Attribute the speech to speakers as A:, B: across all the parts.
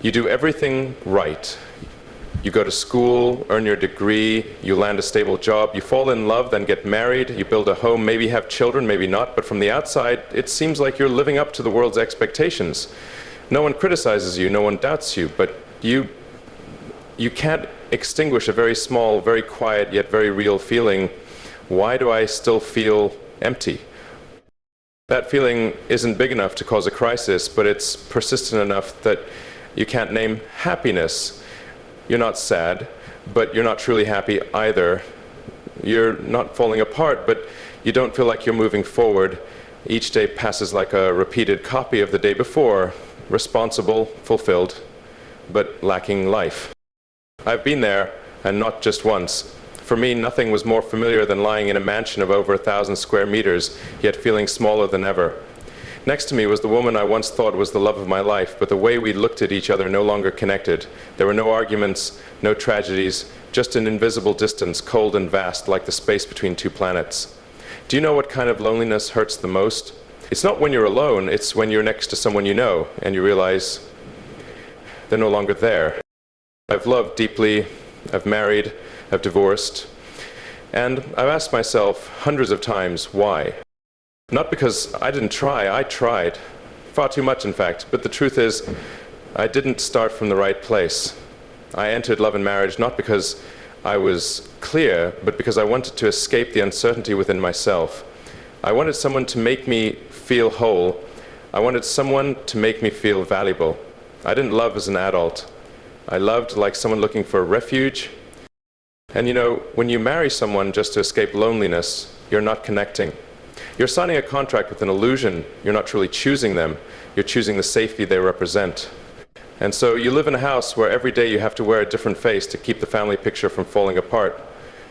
A: You do everything right. You go to school, earn your degree, you land a stable job, you fall in love, then get married, you build a home, maybe have children, maybe not, but from the outside, it seems like you're living up to the world's expectations. No one criticizes you, no one doubts you, but you can't extinguish a very small, very quiet, yet very real feeling. Why do I still feel empty? That feeling isn't big enough to cause a crisis, but it's persistent enough that you can't name happiness. You're not sad, but you're not truly happy either. You're not falling apart, but you don't feel like you're moving forward. Each day passes like a repeated copy of the day before, responsible, fulfilled, but lacking life. I've been there, and not just once. For me, nothing was more familiar than lying in a mansion of over 1,000 square meters, yet feeling smaller than ever. Next to me was the woman I once thought was the love of my life, but the way we looked at each other no longer connected. There were no arguments, no tragedies, just an invisible distance, cold and vast, like the space between two planets. Do you know what kind of loneliness hurts the most? It's not when you're alone, it's when you're next to someone you know, and you realize they're no longer there. I've loved deeply, I've married, I've divorced, and I've asked myself hundreds of times why. Not because I didn't try, I tried. Far too much, in fact. But the truth is, I didn't start from the right place. I entered love and marriage not because I was clear, but because I wanted to escape the uncertainty within myself. I wanted someone to make me feel whole. I wanted someone to make me feel valuable. I didn't love as an adult. I loved like someone looking for refuge. And you know, when you marry someone just to escape loneliness, you're not connecting. You're signing a contract with an illusion. You're not truly choosing them. You're choosing the safety they represent. And so you live in a house where every day you have to wear a different face to keep the family picture from falling apart.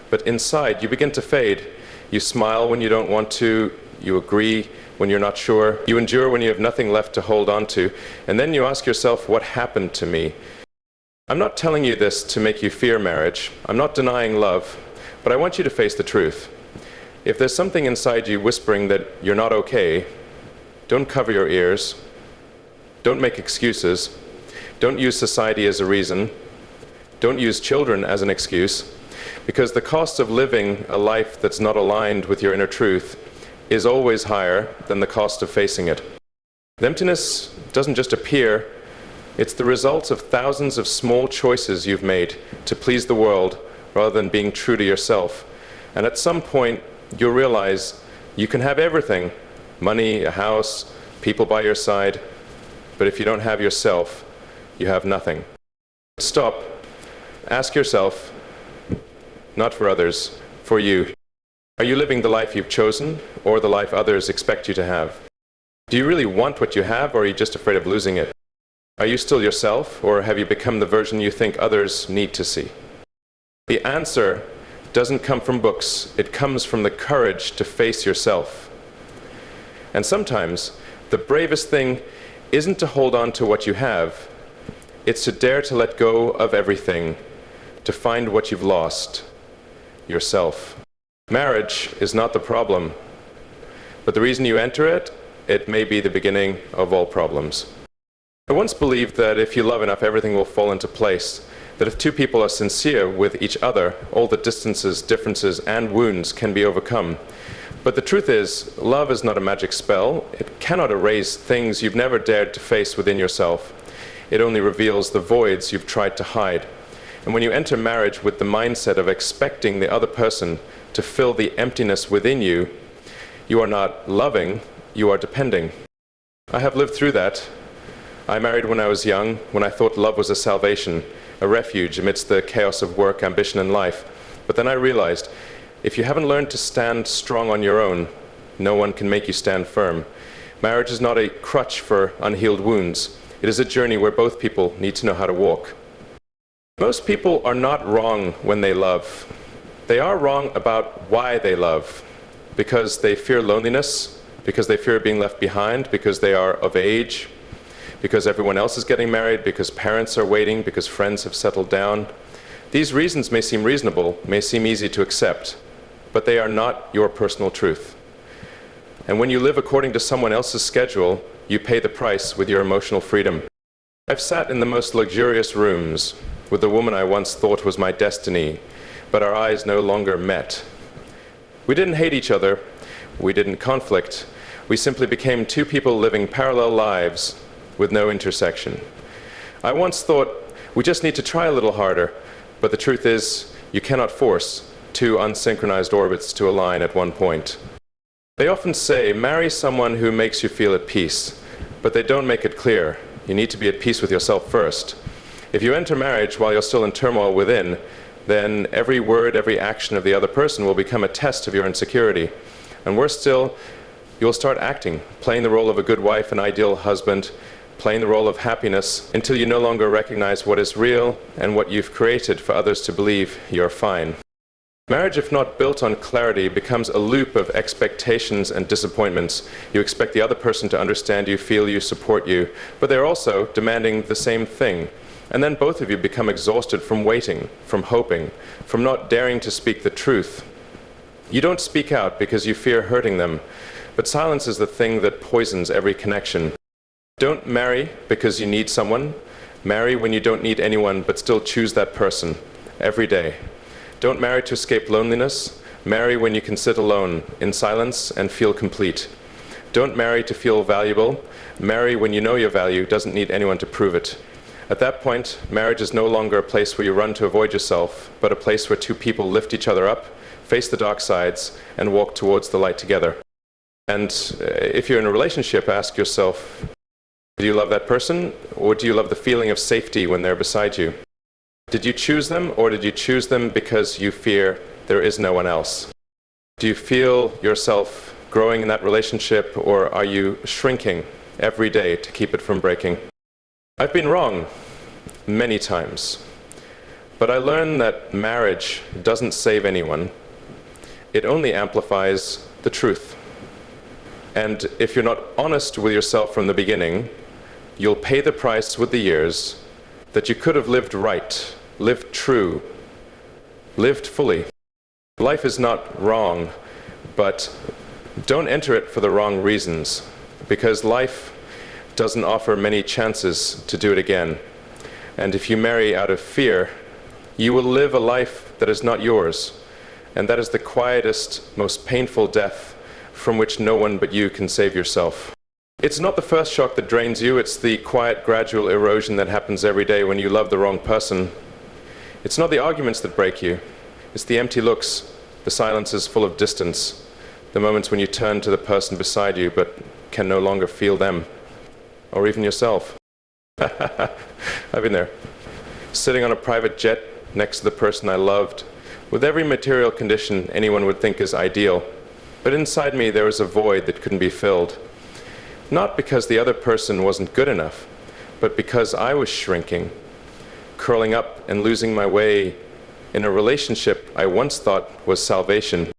A: But inside, you begin to fade. You smile when you don't want to. You agree when you're not sure. You endure when you have nothing left to hold on to. And then you ask yourself, what happened to me? I'm not telling you this to make you fear marriage. I'm not denying love. But I want you to face the truth. If there's something inside you whispering that you're not okay, don't cover your ears. Don't make excuses. Don't use society as a reason. Don't use children as an excuse. Because the cost of living a life that's not aligned with your inner truth is always higher than the cost of facing it. The emptiness doesn't just appear. It's the result of thousands of small choices you've made to please the world rather than being true to yourself. And at some point, you'll realize you can have everything, money, a house, people by your side, but if you don't have yourself, you have nothing. Stop. Ask yourself, not for others, for you. Are you living the life you've chosen, or the life others expect you to have? Do you really want what you have, or are you just afraid of losing it? Are you still yourself, or have you become the version you think others need to see? The answer doesn't come from books. It comes from the courage to face yourself. And sometimes the bravest thing isn't to hold on to what you have. It's to dare to let go of everything, to find what you've lost, yourself. Marriage is not the problem, but the reason you enter it, it may be the beginning of all problems. I once believed that if you love enough, everything will fall into place. That if two people are sincere with each other, all the distances, differences, and wounds can be overcome. But the truth is, love is not a magic spell. It cannot erase things you've never dared to face within yourself. It only reveals the voids you've tried to hide. And when you enter marriage with the mindset of expecting the other person to fill the emptiness within you, you are not loving, you are depending. I have lived through that. I married when I was young, when I thought love was a salvation, a refuge amidst the chaos of work, ambition, and life. But then I realized, if you haven't learned to stand strong on your own, no one can make you stand firm. Marriage is not a crutch for unhealed wounds. It is a journey where both people need to know how to walk. Most people are not wrong when they love. They are wrong about why they love. Because they fear loneliness, because they fear being left behind, because they are of age, because everyone else is getting married, because parents are waiting, because friends have settled down. These reasons may seem reasonable, may seem easy to accept, but they are not your personal truth. And when you live according to someone else's schedule, you pay the price with your emotional freedom. I've sat in the most luxurious rooms with the woman I once thought was my destiny, but our eyes no longer met. We didn't hate each other, we didn't conflict, we simply became two people living parallel lives with no intersection. I once thought, we just need to try a little harder, but the truth is, you cannot force two unsynchronized orbits to align at one point. They often say, marry someone who makes you feel at peace, but they don't make it clear. You need to be at peace with yourself first. If you enter marriage while you're still in turmoil within, then every word, every action of the other person will become a test of your insecurity. And worse still, you'll start acting, playing the role of a good wife, an ideal husband, playing the role of happiness until you no longer recognize what is real and what you've created for others to believe you're fine. Marriage, if not built on clarity, becomes a loop of expectations and disappointments. You expect the other person to understand you, feel you, support you, but they're also demanding the same thing. And then both of you become exhausted from waiting, from hoping, from not daring to speak the truth. You don't speak out because you fear hurting them, but silence is the thing that poisons every connection. Don't marry because you need someone. Marry when you don't need anyone, but still choose that person every day. Don't marry to escape loneliness. Marry when you can sit alone in silence and feel complete. Don't marry to feel valuable. Marry when you know your value doesn't need anyone to prove it. At that point, marriage is no longer a place where you run to avoid yourself, but a place where two people lift each other up, face the dark sides, and walk towards the light together. And if you're in a relationship, ask yourself, do you love that person, or do you love the feeling of safety when they're beside you? Did you choose them, or did you choose them because you fear there is no one else? Do you feel yourself growing in that relationship, or are you shrinking every day to keep it from breaking? I've been wrong many times, but I learned that marriage doesn't save anyone. It only amplifies the truth. And if you're not honest with yourself from the beginning, you'll pay the price with the years that you could have lived right, lived true, lived fully. Life is not wrong, but don't enter it for the wrong reasons, because life doesn't offer many chances to do it again. And if you marry out of fear, you will live a life that is not yours, and that is the quietest, most painful death from which no one but you can save yourself. It's not the first shock that drains you, it's the quiet, gradual erosion that happens every day when you love the wrong person. It's not the arguments that break you, it's the empty looks, the silences full of distance, the moments when you turn to the person beside you but can no longer feel them, or even yourself. I've been there. Sitting on a private jet next to the person I loved, with every material condition anyone would think is ideal, but inside me there was a void that couldn't be filled. Not because the other person wasn't good enough, but because I was shrinking, curling up and losing my way in a relationship I once thought was salvation.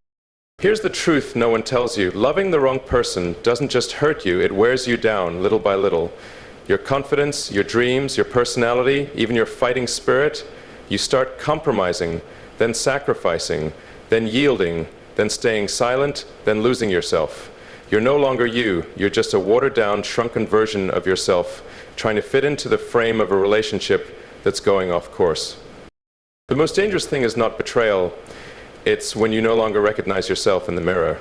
A: Here's the truth no one tells you. Loving the wrong person doesn't just hurt you, it wears you down little by little. Your confidence, your dreams, your personality, even your fighting spirit, you start compromising, then sacrificing, then yielding, then staying silent, then losing yourself. You're no longer you, you're just a watered-down, shrunken version of yourself, trying to fit into the frame of a relationship that's going off course. The most dangerous thing is not betrayal, it's when you no longer recognize yourself in the mirror.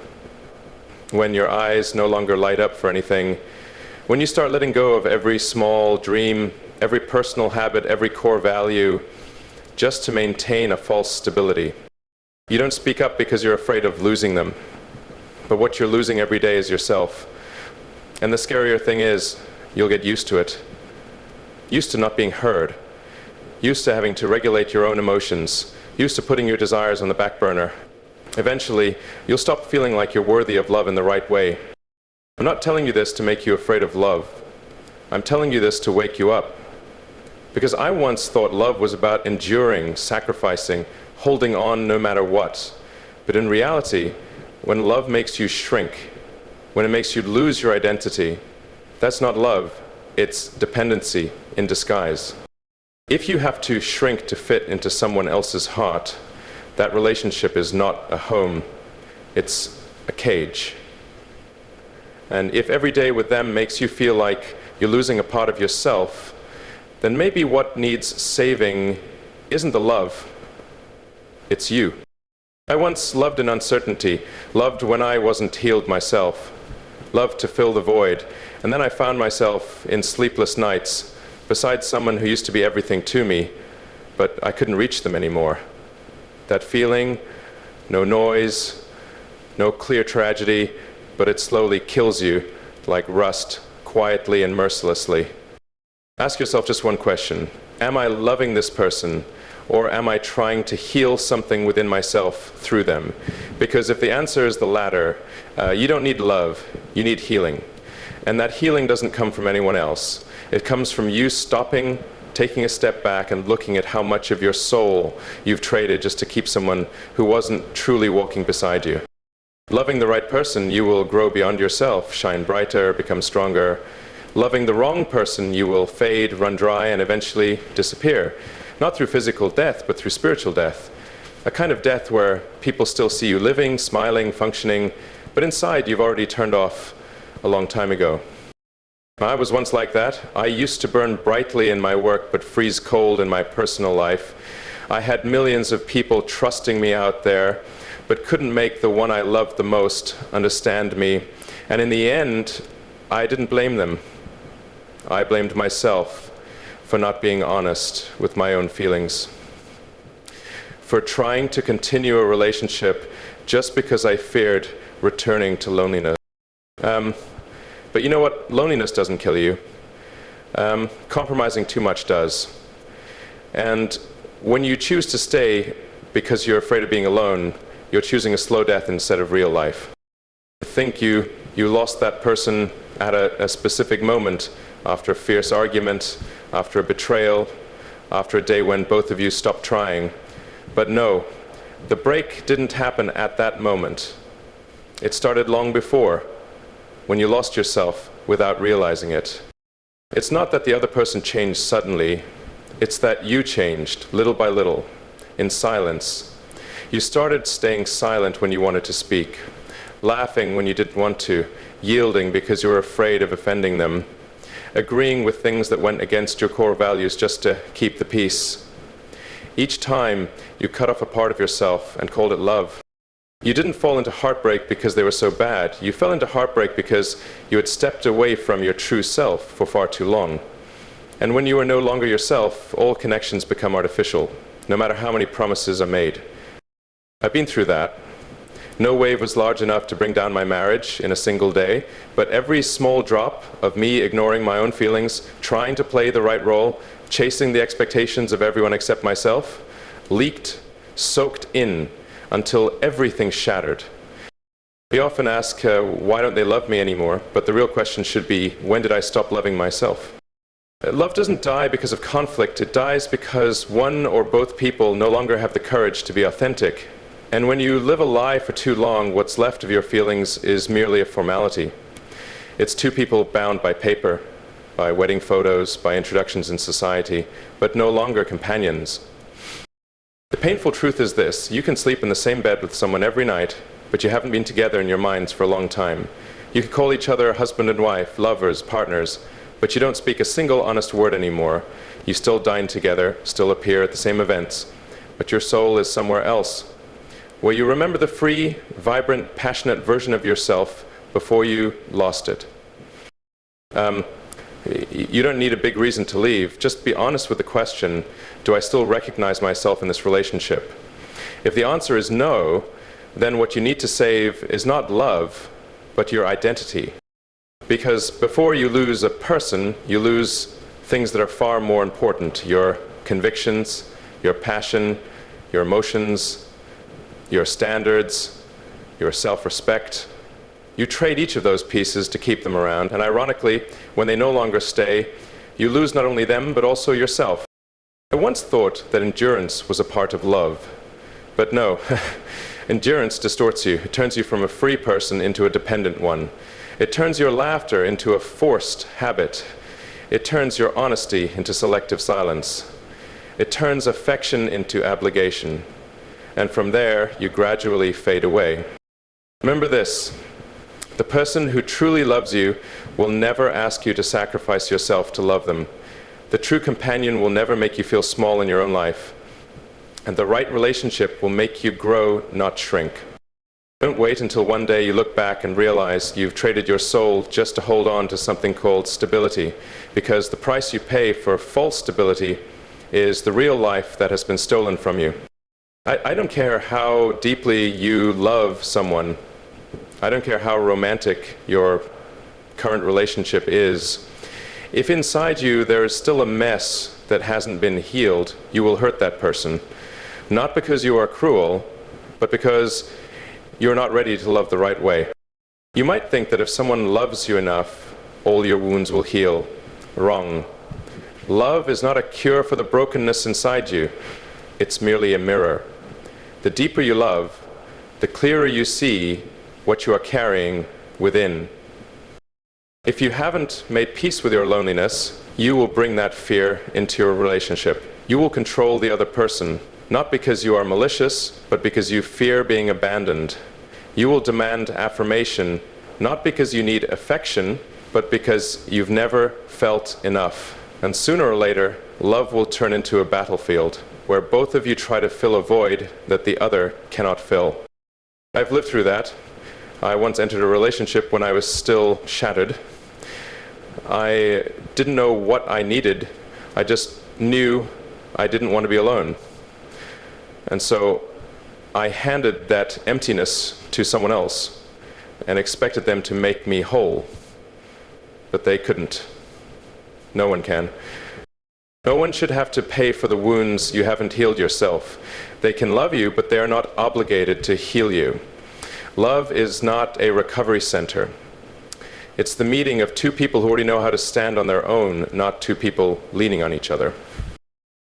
A: When your eyes no longer light up for anything, when you start letting go of every small dream, every personal habit, every core value, just to maintain a false stability. You don't speak up because you're afraid of losing them. But what you're losing every day is yourself. And the scarier thing is, you'll get used to it. Used to not being heard. Used to having to regulate your own emotions. Used to putting your desires on the back burner. Eventually, you'll stop feeling like you're worthy of love in the right way. I'm not telling you this to make you afraid of love. I'm telling you this to wake you up. Because I once thought love was about enduring, sacrificing, holding on no matter what. But in reality, when love makes you shrink, when it makes you lose your identity, that's not love, it's dependency in disguise. If you have to shrink to fit into someone else's heart, that relationship is not a home, it's a cage. And if every day with them makes you feel like you're losing a part of yourself, then maybe what needs saving isn't the love, it's you. I once loved in uncertainty, loved when I wasn't healed myself, loved to fill the void, and then I found myself in sleepless nights beside someone who used to be everything to me, but I couldn't reach them anymore. That feeling, no noise, no clear tragedy, but it slowly kills you like rust, quietly and mercilessly. Ask yourself just one question. Am I loving this person, or am I trying to heal something within myself through them? Because if the answer is the latter, you don't need love, you need healing. And that healing doesn't come from anyone else. It comes from you stopping, taking a step back and looking at how much of your soul you've traded just to keep someone who wasn't truly walking beside you. Loving the right person, you will grow beyond yourself, shine brighter, become stronger. Loving the wrong person, you will fade, run dry, and eventually disappear. Not through physical death, but through spiritual death. A kind of death where people still see you living, smiling, functioning, but inside you've already turned off a long time ago. I was once like that. I used to burn brightly in my work, but freeze cold in my personal life. I had millions of people trusting me out there, but couldn't make the one I loved the most understand me. And in the end, I didn't blame them. I blamed myself for not being honest with my own feelings, for trying to continue a relationship just because I feared returning to loneliness. But you know what? Loneliness doesn't kill you. Compromising too much does. And when you choose to stay because you're afraid of being alone, you're choosing a slow death instead of real life. I think you lost that person at a specific moment, after a fierce argument, after a betrayal, after a day when both of you stopped trying. But no, the break didn't happen at that moment. It started long before, when you lost yourself without realizing it. It's not that the other person changed suddenly, it's that you changed little by little, in silence. You started staying silent when you wanted to speak, laughing when you didn't want to, yielding because you were afraid of offending them, agreeing with things that went against your core values just to keep the peace. Each time you cut off a part of yourself and called it love. You didn't fall into heartbreak because they were so bad. You fell into heartbreak because you had stepped away from your true self for far too long. And when you are no longer yourself, all connections become artificial, no matter how many promises are made. I've been through that. No wave was large enough to bring down my marriage in a single day, but every small drop of me ignoring my own feelings, trying to play the right role, chasing the expectations of everyone except myself, leaked, soaked in, until everything shattered. We often ask, why don't they love me anymore? But the real question should be, when did I stop loving myself? Love doesn't die because of conflict. It dies because one or both people no longer have the courage to be authentic. And when you live a lie for too long, what's left of your feelings is merely a formality. It's two people bound by paper, by wedding photos, by introductions in society, but no longer companions. The painful truth is this: you can sleep in the same bed with someone every night, but you haven't been together in your minds for a long time. You can call each other husband and wife, lovers, partners, but you don't speak a single honest word anymore. You still dine together, still appear at the same events, but your soul is somewhere else, where you remember the free, vibrant, passionate version of yourself before you lost it. You don't need a big reason to leave. Just be honest with the question, do I still recognize myself in this relationship? If the answer is no, then what you need to save is not love, but your identity. Because before you lose a person, you lose things that are far more important: your convictions, your passion, your emotions, your standards, your self-respect. You trade each of those pieces to keep them around, and ironically, when they no longer stay, you lose not only them, but also yourself. I once thought that endurance was a part of love, but no. Endurance distorts you. It turns you from a free person into a dependent one. It turns your laughter into a forced habit. It turns your honesty into selective silence. It turns affection into obligation. And from there, you gradually fade away. Remember this: the person who truly loves you will never ask you to sacrifice yourself to love them. The true companion will never make you feel small in your own life. And the right relationship will make you grow, not shrink. Don't wait until one day you look back and realize you've traded your soul just to hold on to something called stability, because the price you pay for false stability is the real life that has been stolen from you. I don't care how deeply you love someone. I don't care how romantic your current relationship is. If inside you there is still a mess that hasn't been healed, you will hurt that person. Not because you are cruel, but because you're not ready to love the right way. You might think that if someone loves you enough, all your wounds will heal. Wrong. Love is not a cure for the brokenness inside you. It's merely a mirror. The deeper you love, the clearer you see what you are carrying within. If you haven't made peace with your loneliness, you will bring that fear into your relationship. You will control the other person, not because you are malicious, but because you fear being abandoned. You will demand affirmation, not because you need affection, but because you've never felt enough. And sooner or later, love will turn into a battlefield, where both of you try to fill a void that the other cannot fill. I've lived through that. I once entered a relationship when I was still shattered. I didn't know what I needed. I just knew I didn't want to be alone. And so I handed that emptiness to someone else and expected them to make me whole. But they couldn't. No one can. No one should have to pay for the wounds you haven't healed yourself. They can love you, but they are not obligated to heal you. Love is not a recovery center. It's the meeting of two people who already know how to stand on their own, not two people leaning on each other.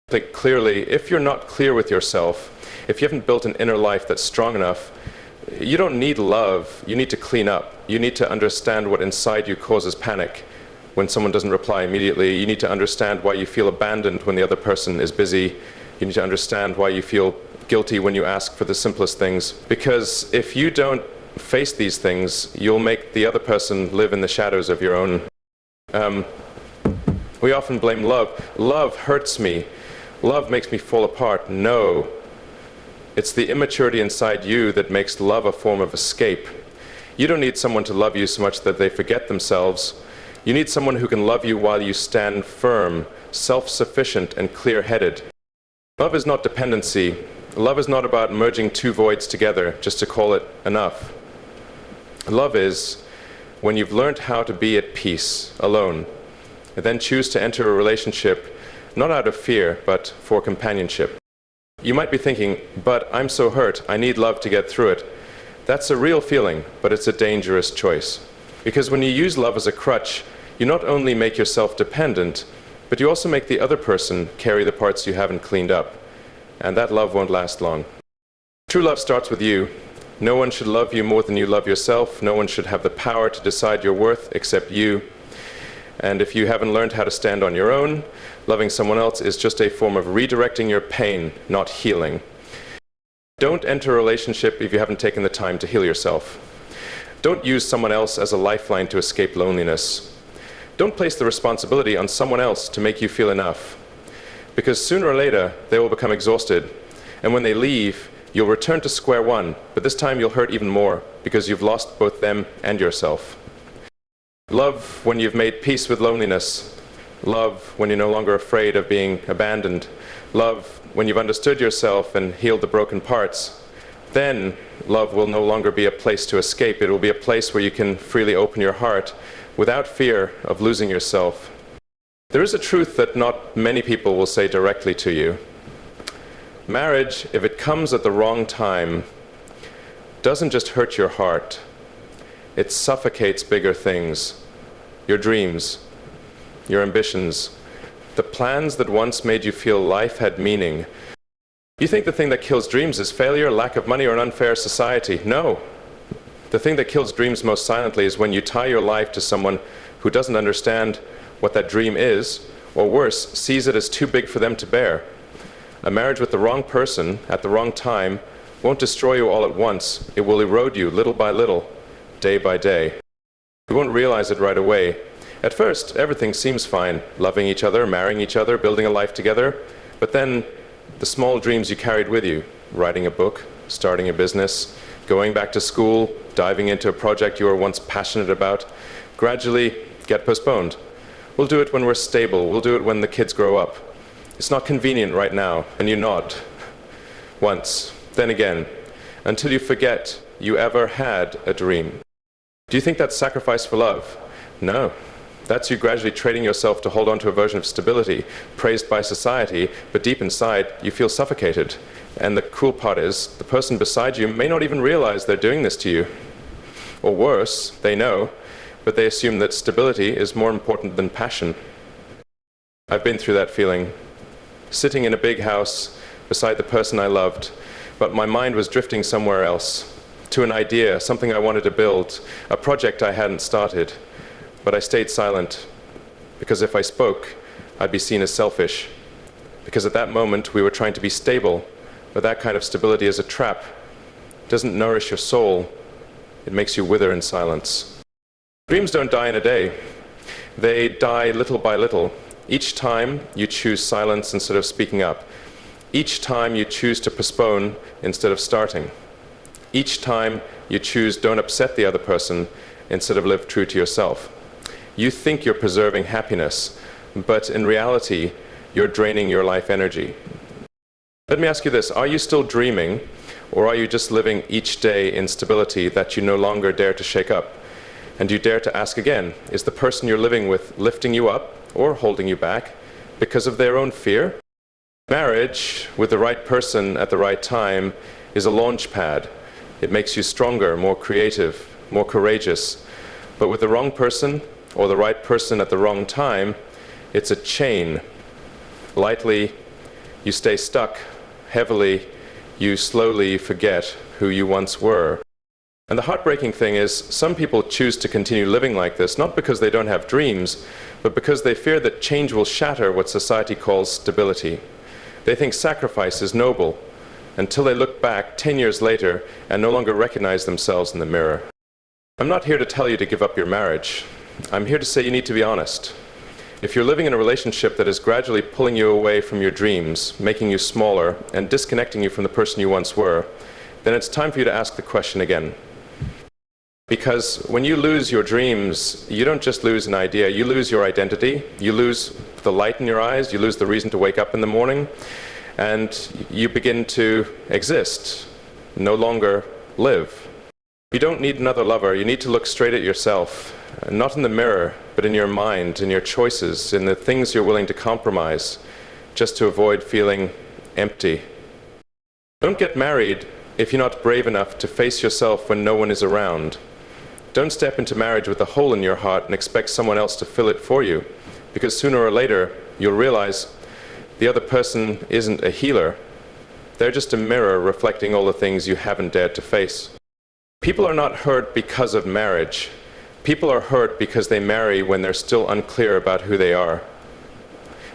A: Think clearly, if you're not clear with yourself, if you haven't built an inner life that's strong enough, you don't need love. You need to clean up. You need to understand what inside you causes panic when someone doesn't reply immediately. You need to understand why you feel abandoned when the other person is busy. You need to understand why you feel guilty when you ask for the simplest things. Because if you don't face these things, you'll make the other person live in the shadows of your own. We often blame love. Love hurts me. Love makes me fall apart. No. It's the immaturity inside you that makes love a form of escape. You don't need someone to love you so much that they forget themselves. You need someone who can love you while you stand firm, self-sufficient, and clear-headed. Love is not dependency. Love is not about merging two voids together just to call it enough. Love is when you've learned how to be at peace, alone, and then choose to enter a relationship not out of fear, but for companionship. You might be thinking, but I'm so hurt, I need love to get through it. That's a real feeling, but it's a dangerous choice. Because when you use love as a crutch, you not only make yourself dependent, but you also make the other person carry the parts you haven't cleaned up. And that love won't last long. True love starts with you. No one should love you more than you love yourself. No one should have the power to decide your worth except you. And if you haven't learned how to stand on your own, loving someone else is just a form of redirecting your pain, not healing. Don't enter a relationship if you haven't taken the time to heal yourself. Don't use someone else as a lifeline to escape loneliness. Don't place the responsibility on someone else to make you feel enough. Because sooner or later, they will become exhausted. And when they leave, you'll return to square one, but this time you'll hurt even more because you've lost both them and yourself. Love when you've made peace with loneliness. Love when you're no longer afraid of being abandoned. Love when you've understood yourself and healed the broken parts. Then love will no longer be a place to escape. It will be a place where you can freely open your heart without fear of losing yourself. There is a truth that not many people will say directly to you. Marriage, if it comes at the wrong time, doesn't just hurt your heart. It suffocates bigger things. Your dreams, your ambitions, the plans that once made you feel life had meaning. You think the thing that kills dreams is failure, lack of money, or an unfair society. No. The thing that kills dreams most silently is when you tie your life to someone who doesn't understand what that dream is, or worse, sees it as too big for them to bear. A marriage with the wrong person at the wrong time won't destroy you all at once. It will erode you little by little, day by day. You won't realize it right away. At first, everything seems fine, loving each other, marrying each other, building a life together, but then the small dreams you carried with you, writing a book, starting a business, going back to school, diving into a project you were once passionate about, gradually get postponed. We'll do it when we're stable, we'll do it when the kids grow up. It's not convenient right now, and you nod. Once, then again, until you forget you ever had a dream. Do you think that's sacrifice for love? No. That's you gradually trading yourself to hold on to a version of stability, praised by society, but deep inside, you feel suffocated. And the cruel part is, the person beside you may not even realize they're doing this to you. Or worse, they know, but they assume that stability is more important than passion. I've been through that feeling. Sitting in a big house beside the person I loved, but my mind was drifting somewhere else, to an idea, something I wanted to build, a project I hadn't started. But I stayed silent, because if I spoke, I'd be seen as selfish. Because at that moment, we were trying to be stable, but that kind of stability is a trap. It doesn't nourish your soul. It makes you wither in silence. Dreams don't die in a day. They die little by little. Each time you choose silence instead of speaking up. Each time you choose to postpone instead of starting. Each time you choose don't upset the other person instead of live true to yourself. You think you're preserving happiness, but in reality, you're draining your life energy. Let me ask you this, are you still dreaming, or are you just living each day in stability that you no longer dare to shake up? And you dare to ask again, is the person you're living with lifting you up or holding you back because of their own fear? Marriage with the right person at the right time is a launch pad. It makes you stronger, more creative, more courageous. But with the wrong person, or the right person at the wrong time, it's a chain. Lightly, you stay stuck. Heavily, you slowly forget who you once were. And the heartbreaking thing is, some people choose to continue living like this, not because they don't have dreams, but because they fear that change will shatter what society calls stability. They think sacrifice is noble, until they look back 10 years later and no longer recognize themselves in the mirror. I'm not here to tell you to give up your marriage. I'm here to say you need to be honest. If you're living in a relationship that is gradually pulling you away from your dreams, making you smaller, and disconnecting you from the person you once were, then it's time for you to ask the question again. Because when you lose your dreams, you don't just lose an idea, you lose your identity, you lose the light in your eyes, you lose the reason to wake up in the morning, and you begin to exist, no longer live. You don't need another lover, you need to look straight at yourself. Not in the mirror, but in your mind, in your choices, in the things you're willing to compromise, just to avoid feeling empty. Don't get married if you're not brave enough to face yourself when no one is around. Don't step into marriage with a hole in your heart and expect someone else to fill it for you, because sooner or later you'll realize the other person isn't a healer. They're just a mirror reflecting all the things you haven't dared to face. People are not hurt because of marriage. People are hurt because they marry when they're still unclear about who they are.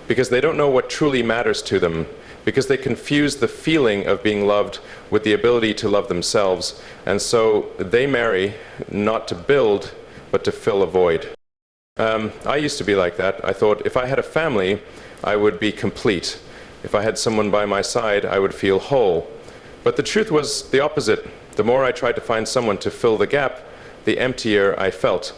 A: Because they don't know what truly matters to them. Because they confuse the feeling of being loved with the ability to love themselves. And so they marry not to build, but to fill a void. I used to be like that. I thought if I had a family, I would be complete. If I had someone by my side, I would feel whole. But the truth was the opposite. The more I tried to find someone to fill the gap, the emptier I felt.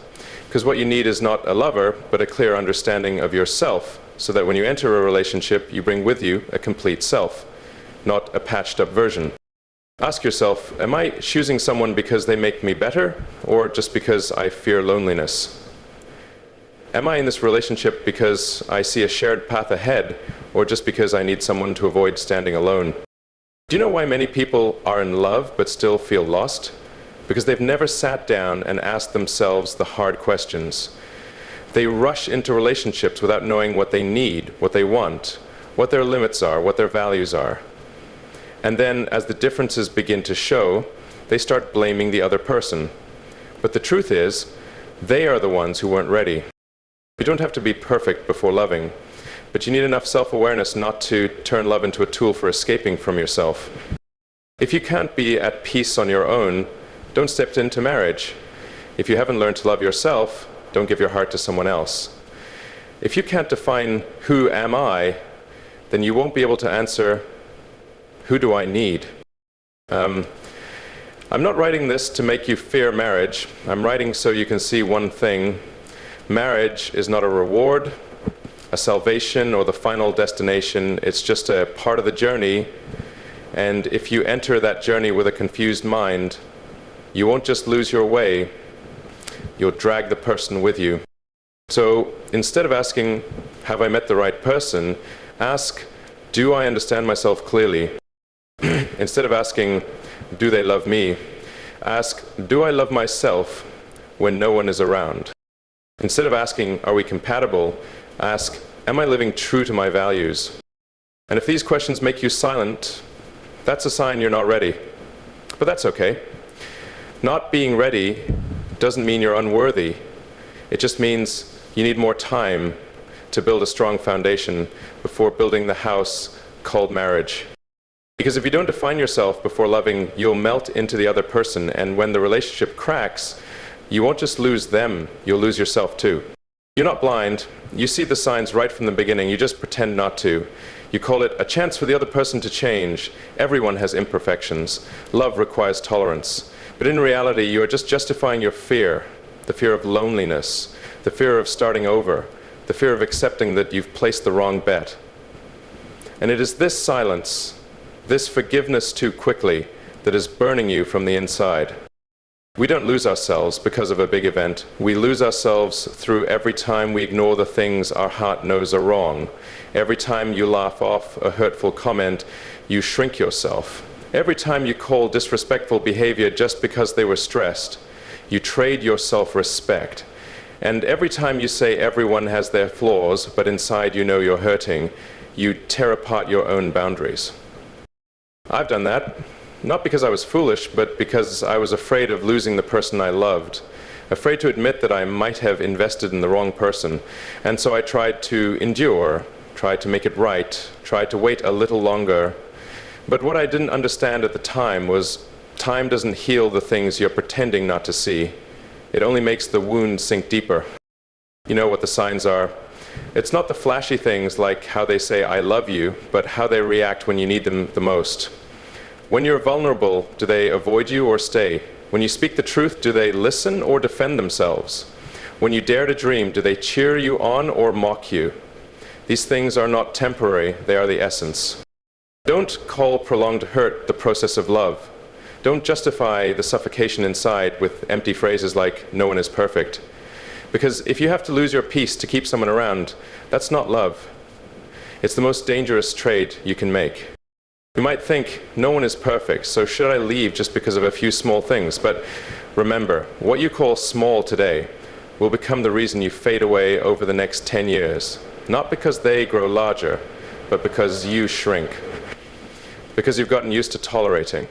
A: Because what you need is not a lover, but a clear understanding of yourself, so that when you enter a relationship, you bring with you a complete self, not a patched up version. Ask yourself, am I choosing someone because they make me better, or just because I fear loneliness? Am I in this relationship because I see a shared path ahead, or just because I need someone to avoid standing alone? Do you know why many people are in love but still feel lost? Because they've never sat down and asked themselves the hard questions. They rush into relationships without knowing what they need, what they want, what their limits are, what their values are. And then, as the differences begin to show, they start blaming the other person. But the truth is, they are the ones who weren't ready. You don't have to be perfect before loving, but you need enough self-awareness not to turn love into a tool for escaping from yourself. If you can't be at peace on your own, don't step into marriage. If you haven't learned to love yourself, don't give your heart to someone else. If you can't define who am I, then you won't be able to answer who do I need. I'm not writing this to make you fear marriage. I'm writing so you can see one thing. Marriage is not a reward, a salvation, or the final destination. It's just a part of the journey. And if you enter that journey with a confused mind, you won't just lose your way, you'll drag the person with you. So instead of asking, have I met the right person, ask, do I understand myself clearly? Instead of asking, do they love me? Ask, do I love myself when no one is around? Instead of asking, are we compatible? Ask, am I living true to my values? And if these questions make you silent, that's a sign you're not ready. But that's okay. Not being ready doesn't mean you're unworthy. It just means you need more time to build a strong foundation before building the house called marriage. Because if you don't define yourself before loving, you'll melt into the other person, and when the relationship cracks, you won't just lose them, you'll lose yourself too. You're not blind. You see the signs right from the beginning. You just pretend not to. You call it a chance for the other person to change. Everyone has imperfections. Love requires tolerance. But in reality, you are just justifying your fear, the fear of loneliness, the fear of starting over, the fear of accepting that you've placed the wrong bet. And it is this silence, this forgiveness too quickly, that is burning you from the inside. We don't lose ourselves because of a big event. We lose ourselves through every time we ignore the things our heart knows are wrong. Every time you laugh off a hurtful comment, you shrink yourself. Every time you call disrespectful behavior just because they were stressed, you trade your self-respect. And every time you say everyone has their flaws, but inside you know you're hurting, you tear apart your own boundaries. I've done that. Not because I was foolish, but because I was afraid of losing the person I loved, afraid to admit that I might have invested in the wrong person. And so I tried to endure, tried to make it right, tried to wait a little longer. But what I didn't understand at the time was time doesn't heal the things you're pretending not to see. It only makes the wound sink deeper. You know what the signs are. It's not the flashy things like how they say I love you, but how they react when you need them the most. When you're vulnerable, do they avoid you or stay? When you speak the truth, do they listen or defend themselves? When you dare to dream, do they cheer you on or mock you? These things are not temporary, they are the essence. Don't call prolonged hurt the process of love. Don't justify the suffocation inside with empty phrases like, no one is perfect. Because if you have to lose your peace to keep someone around, that's not love. It's the most dangerous trade you can make. You might think, no one is perfect, so should I leave just because of a few small things? But remember, what you call small today will become the reason you fade away over the next 10 years. Not because they grow larger, but because you shrink. Because you've gotten used to tolerating.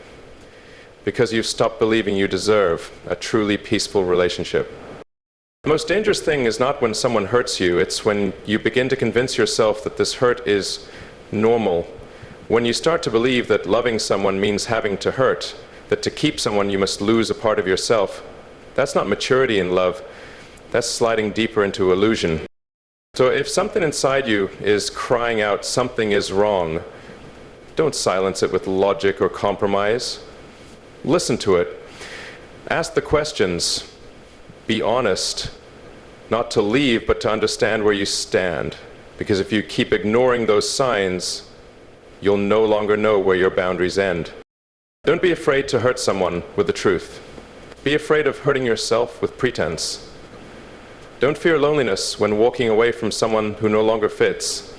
A: Because you've stopped believing you deserve a truly peaceful relationship. The most dangerous thing is not when someone hurts you, it's when you begin to convince yourself that this hurt is normal. When you start to believe that loving someone means having to hurt, that to keep someone you must lose a part of yourself, that's not maturity in love, that's sliding deeper into illusion. So if something inside you is crying out something is wrong, don't silence it with logic or compromise. Listen to it. Ask the questions. Be honest. Not to leave, but to understand where you stand. Because if you keep ignoring those signs, you'll no longer know where your boundaries end. Don't be afraid to hurt someone with the truth. Be afraid of hurting yourself with pretense. Don't fear loneliness when walking away from someone who no longer fits.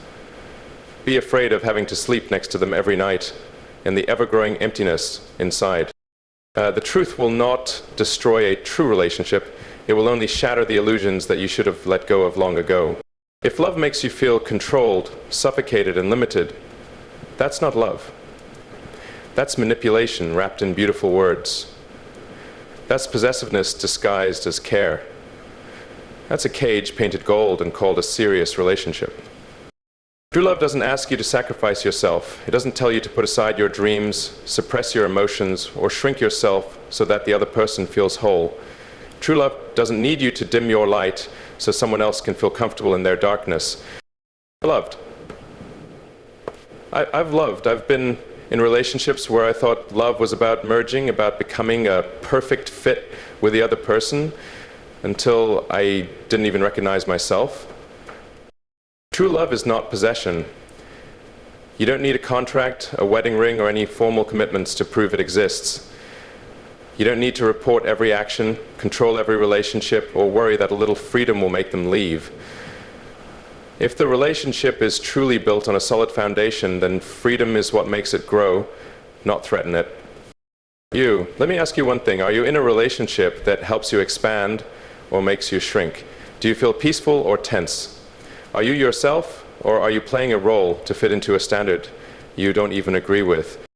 A: Be afraid of having to sleep next to them every night and the ever-growing emptiness inside. The truth will not destroy a true relationship. It will only shatter the illusions that you should have let go of long ago. If love makes you feel controlled, suffocated, and limited, that's not love. That's manipulation wrapped in beautiful words. That's possessiveness disguised as care. That's a cage painted gold and called a serious relationship. True love doesn't ask you to sacrifice yourself. It doesn't tell you to put aside your dreams, suppress your emotions, or shrink yourself so that the other person feels whole. True love doesn't need you to dim your light so someone else can feel comfortable in their darkness. I've loved. I've been in relationships where I thought love was about merging, about becoming a perfect fit with the other person, until I didn't even recognize myself. True love is not possession. You don't need a contract, a wedding ring, or any formal commitments to prove it exists. You don't need to report every action, control every relationship, or worry that a little freedom will make them leave. If the relationship is truly built on a solid foundation, then freedom is what makes it grow, not threaten it. Let me ask you one thing. Are you in a relationship that helps you expand or makes you shrink? Do you feel peaceful or tense? Are you yourself, or are you playing a role to fit into a standard you don't even agree with?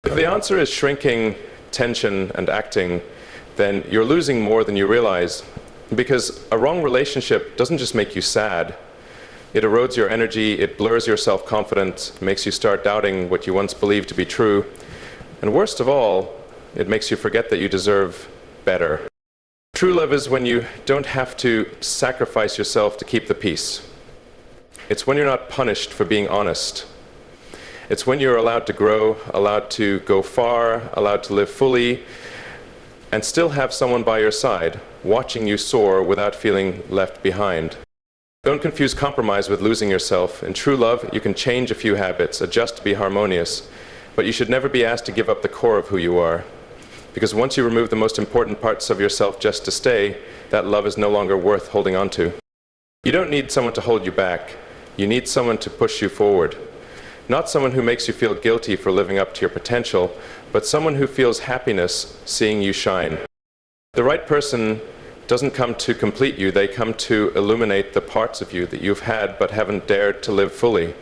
A: If the answer is shrinking, tension, and acting, then you're losing more than you realize, because a wrong relationship doesn't just make you sad. It erodes your energy, it blurs your self-confidence, makes you start doubting what you once believed to be true, and worst of all, it makes you forget that you deserve better. True love is when you don't have to sacrifice yourself to keep the peace. It's when you're not punished for being honest. It's when you're allowed to grow, allowed to go far, allowed to live fully, and still have someone by your side, watching you soar without feeling left behind. Don't confuse compromise with losing yourself. In true love, you can change a few habits, adjust to be harmonious, but you should never be asked to give up the core of who you are. Because once you remove the most important parts of yourself just to stay, that love is no longer worth holding on to. You don't need someone to hold you back. You need someone to push you forward. Not someone who makes you feel guilty for living up to your potential, but someone who feels happiness seeing you shine. The right person doesn't come to complete you, they come to illuminate the parts of you that you've had but haven't dared to live fully.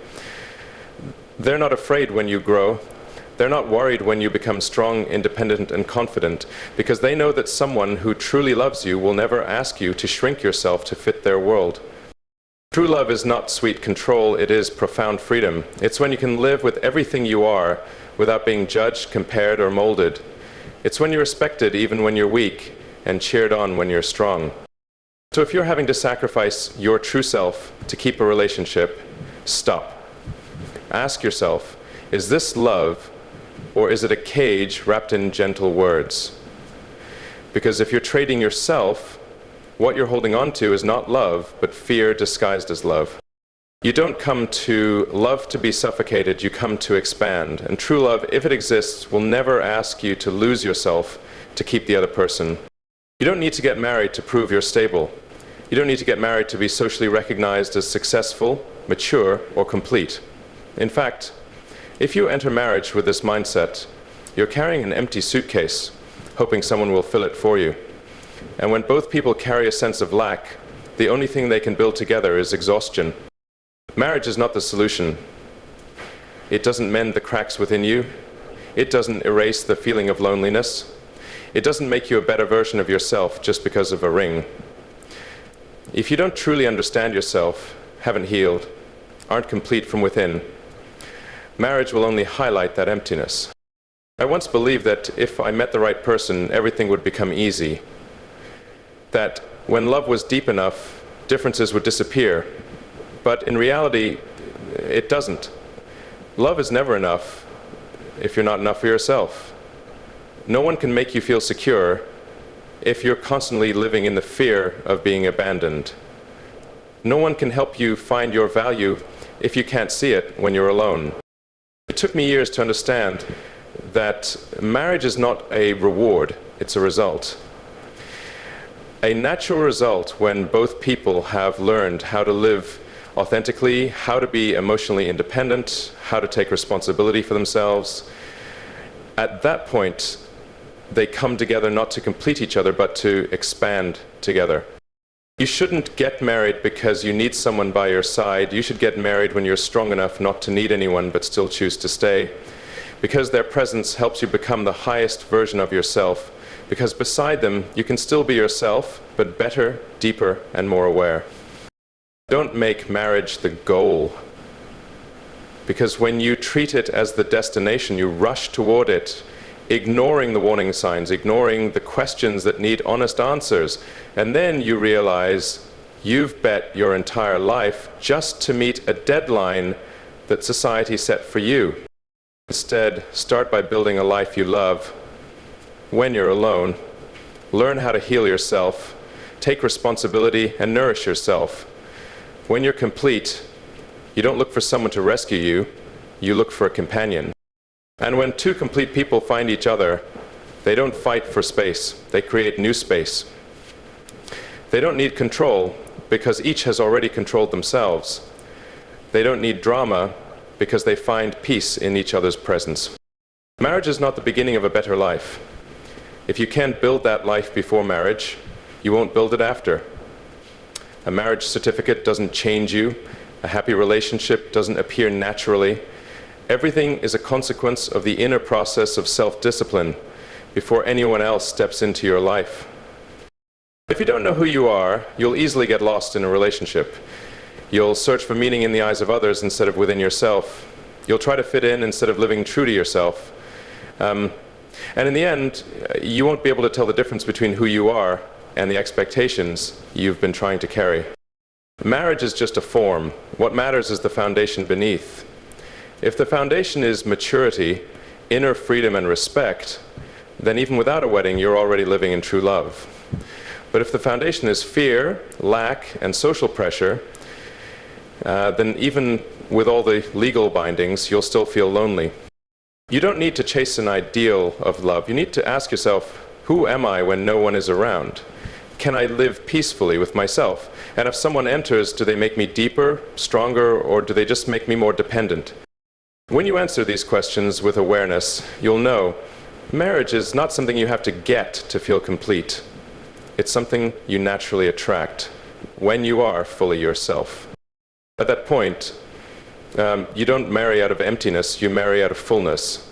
A: They're not afraid when you grow. They're not worried when you become strong, independent, and confident, because they know that someone who truly loves you will never ask you to shrink yourself to fit their world. True love is not sweet control, it is profound freedom. It's when you can live with everything you are without being judged, compared, or molded. It's when you're respected even when you're weak, and cheered on when you're strong. So if you're having to sacrifice your true self to keep a relationship, stop. Ask yourself, is this love, or is it a cage wrapped in gentle words? Because if you're trading yourself, what you're holding on to is not love, but fear disguised as love. You don't come to love to be suffocated, you come to expand. And true love, if it exists, will never ask you to lose yourself to keep the other person. You don't need to get married to prove you're stable. You don't need to get married to be socially recognized as successful, mature, or complete. In fact, if you enter marriage with this mindset, you're carrying an empty suitcase, hoping someone will fill it for you. And when both people carry a sense of lack, the only thing they can build together is exhaustion. Marriage is not the solution. It doesn't mend the cracks within you. It doesn't erase the feeling of loneliness. It doesn't make you a better version of yourself just because of a ring. If you don't truly understand yourself, haven't healed, aren't complete from within, marriage will only highlight that emptiness. I once believed that if I met the right person, everything would become easy. That when love was deep enough, differences would disappear. But in reality, it doesn't. Love is never enough if you're not enough for yourself. No one can make you feel secure if you're constantly living in the fear of being abandoned. No one can help you find your value if you can't see it when you're alone. It took me years to understand that marriage is not a reward, it's a result. A natural result when both people have learned how to live authentically, how to be emotionally independent, how to take responsibility for themselves. At that point, they come together not to complete each other, but to expand together. You shouldn't get married because you need someone by your side. You should get married when you're strong enough not to need anyone, but still choose to stay. Because their presence helps you become the highest version of yourself. Because beside them, you can still be yourself, but better, deeper, and more aware. Don't make marriage the goal. Because when you treat it as the destination, you rush toward it, ignoring the warning signs, ignoring the questions that need honest answers. And then you realize you've bet your entire life just to meet a deadline that society set for you. Instead, start by building a life you love when you're alone. Learn how to heal yourself, take responsibility, and nourish yourself. When you're complete, you don't look for someone to rescue you, you look for a companion. And when two complete people find each other, they don't fight for space, they create new space. They don't need control, because each has already controlled themselves. They don't need drama, because they find peace in each other's presence. Marriage is not the beginning of a better life. If you can't build that life before marriage, you won't build it after. A marriage certificate doesn't change you. A happy relationship doesn't appear naturally. Everything is a consequence of the inner process of self-discipline before anyone else steps into your life. If you don't know who you are, you'll easily get lost in a relationship. You'll search for meaning in the eyes of others instead of within yourself. You'll try to fit in instead of living true to yourself. And in the end, you won't be able to tell the difference between who you are and the expectations you've been trying to carry. Marriage is just a form. What matters is the foundation beneath. If the foundation is maturity, inner freedom and respect, then even without a wedding, you're already living in true love. But if the foundation is fear, lack, and social pressure, then even with all the legal bindings, you'll still feel lonely. You don't need to chase an ideal of love. You need to ask yourself, who am I when no one is around? Can I live peacefully with myself? And if someone enters, do they make me deeper, stronger, or do they just make me more dependent? When you answer these questions with awareness, you'll know marriage is not something you have to get to feel complete. It's something you naturally attract when you are fully yourself. At that point, you don't marry out of emptiness, you marry out of fullness.